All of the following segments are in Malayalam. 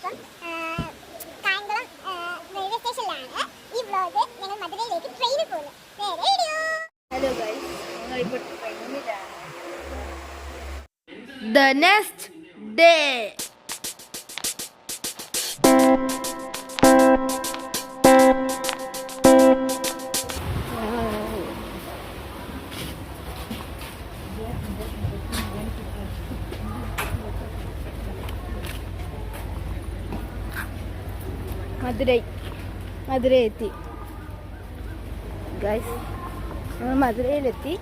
ഞങ്ങളിപ്പം കായംകുളം റെയിൽവേ സ്റ്റേഷനിലാണ്. ഈ വ്ലോഗ് ഞങ്ങൾ മധുരയിലേക്ക് ട്രെയിനിൽ പോകുന്നു. ഹലോ ഗൈസ്, ഞങ്ങളിപ്പോൾ ട്രെയിനിലാണ്. The next day. മധുരൈ എത്തി ഗൈസ്. ഞങ്ങൾ മധുരയിലെത്തി.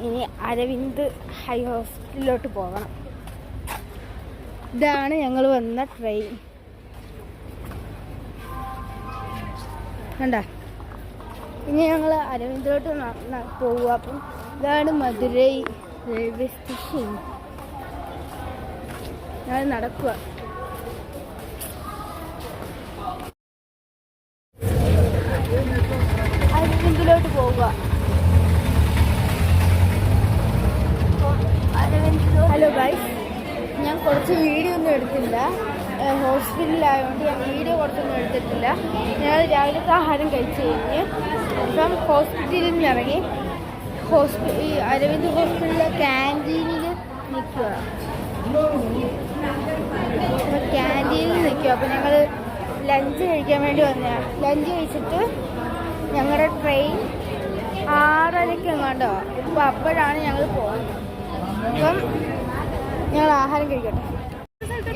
ഇനി അരവിന്ദ് ഹൈ ഹോസ്പിറ്റലിലോട്ട് പോകണം. ഇതാണ് ഞങ്ങൾ വന്ന ട്രെയിൻ. കണ്ട, ഇനി ഞങ്ങൾ അരവിന്ദിലോട്ട് പോവുക. അപ്പം ഇതാണ് മധുരൈ റെയിൽവേ സ്റ്റേഷൻ. ഞങ്ങൾ നടക്കുക. അരവിന്ദിലോട്ട് പോവുക. ഹലോ ഗൈസ്, ഞാൻ കുറച്ച് വീഡിയോ ഒന്നും എടുത്തില്ല. ഹോസ്പിറ്റലിലായതുകൊണ്ട് ഞാൻ വീഡിയോ കുറച്ചൊന്നും എടുത്തിട്ടില്ല. ഞാൻ രാവിലത്തെ ആഹാരം കഴിച്ച് കഴിഞ്ഞ് ഇപ്പം ഹോസ്പിറ്റലിൽ നിന്ന് ഇറങ്ങി ഈ അരവിന്ദ് ഹോസ്പിറ്റലിലെ ക്യാൻറ്റീനിൽ നിൽക്കുക. ക്യാൻറ്റീനിൽ നിൽക്കുക. അപ്പോൾ ഞങ്ങൾ ലഞ്ച് കഴിക്കാൻ വേണ്ടി വന്നതാണ്. ലഞ്ച് കഴിച്ചിട്ട് ഞങ്ങളുടെ ട്രെയിൻ 6:30 എങ്ങാണ്ടോ. അപ്പോൾ അപ്പോഴാണ് ഞങ്ങൾ പോകുന്നത്. അപ്പം ഞങ്ങൾ ആഹാരം കഴിക്കട്ടെ.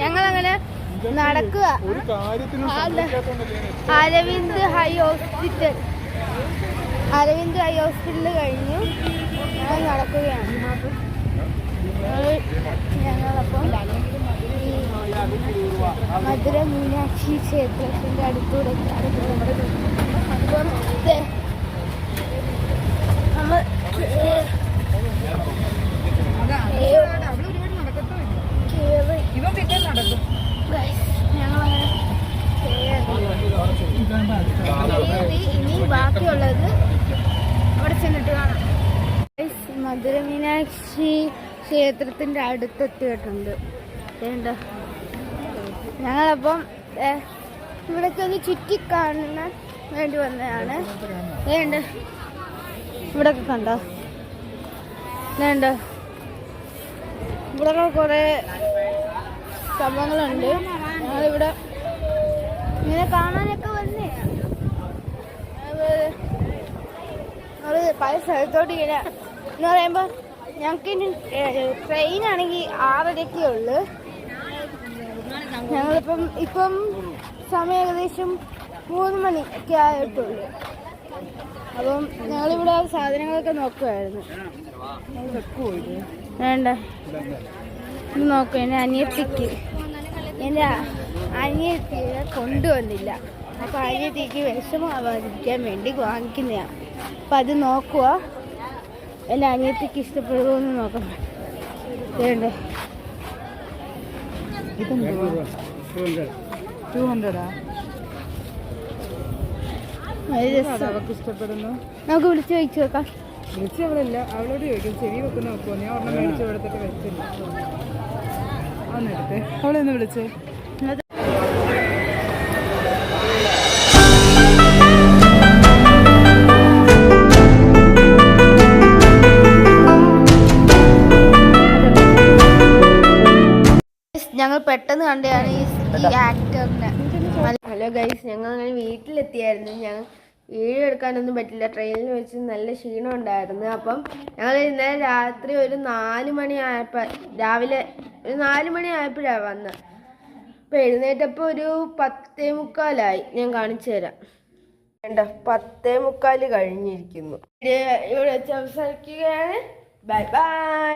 ഞങ്ങളങ്ങനെ നടക്കുക. അരവിന്ദ് ഹൈ ഹോസ്പിറ്റൽ കഴിഞ്ഞു ഞങ്ങൾ നടക്കുകയാണ്. ഞങ്ങളപ്പം ഈ മധുര മീനാക്ഷി ക്ഷേത്രത്തിൻ്റെ അടുത്തൂടെ അപ്പം നമ്മൾ ഇനി ബാക്കിയുള്ളത് അവിടെ ചെന്നിട്ട് കാണാം. മധുര മീനാക്ഷി ക്ഷേത്രത്തിൻ്റെ അടുത്തെത്തിയിട്ടുണ്ട്. ഞങ്ങളപ്പം ഇവിടേക്ക് ഒന്ന് ചുറ്റിക്കാണാൻ വേണ്ടി വന്നതാണ്. ഇവിടൊക്കെ കണ്ടോ? ഇവിടെ കുറേ സംഭവങ്ങളുണ്ട്. ഞങ്ങളിവിടെ ഇങ്ങനെ കാണാനൊക്കെ വന്നേ. അത് പല സ്ഥലത്തോട്ട് ഇങ്ങനെ എന്ന് പറയുമ്പോൾ ഞങ്ങൾക്ക് ഇനി ട്രെയിനാണെങ്കിൽ 6:30 ഉള്ളു. ഇപ്പം സമയം ഏകദേശം 3 മണിയൊക്കെ ആയിട്ടുള്ളൂ. അപ്പം ഞങ്ങളിവിടെ സാധനങ്ങളൊക്കെ നോക്കുമായിരുന്നു. വേണ്ട നോക്കാം. എൻ്റെ അനിയത്തിയെ കൊണ്ടുവന്നില്ല. അപ്പോൾ അനിയത്തിക്ക് വിഷമമാവാതിരിക്കാൻ വേണ്ടി വാങ്ങിക്കുന്നതാണ്. അപ്പം അത് നോക്കുക. എൻ്റെ അനിയത്തിക്ക് ഇഷ്ടപ്പെടുമോയെന്ന് നോക്കാം. വേണ്ടേ 200 ഇഷ്ടപ്പെടുന്നു. നമുക്ക് വിളിച്ച് ചോദിച്ചു നോക്കാം. വിളിച്ചവളല്ല, അവളോട് ചോദിക്കും. ചെവി വെക്കുന്ന നോക്കുമോ? ഞാൻ ഒരെണ്ണം മേടിച്ച് കൊടുത്തിട്ട് വെച്ചില്ല. ഒന്നെടുത്ത് അവളൊന്ന് വിളിച്ചേ. ഞങ്ങൾ പെട്ടെന്ന് കണ്ടാണ് ഈ ആക്ടറിനെ. ഹലോ ഗൈസ്, ഞങ്ങൾ അങ്ങനെ വീട്ടിലെത്തിയായിരുന്നു. ഞങ്ങൾ വീഡിയോ എടുക്കാനൊന്നും പറ്റില്ല. ട്രെയിനിൽ വെച്ച് നല്ല ക്ഷീണം ഉണ്ടായിരുന്നു. അപ്പം ഞങ്ങൾ ഇന്നലെ രാത്രി ഒരു 4 മണിയായപ്പോൾ, രാവിലെ ഒരു 4 മണിയായപ്പോഴാണ് വന്നത്. അപ്പോൾ എഴുന്നേറ്റപ്പോൾ ഒരു 10:45. ഞാൻ കാണിച്ചു തരാം. 10:45 കഴിഞ്ഞിരിക്കുന്നു. ഇവിടെ വെച്ച് അവസാനിക്കുകയാണ്. Bye bye.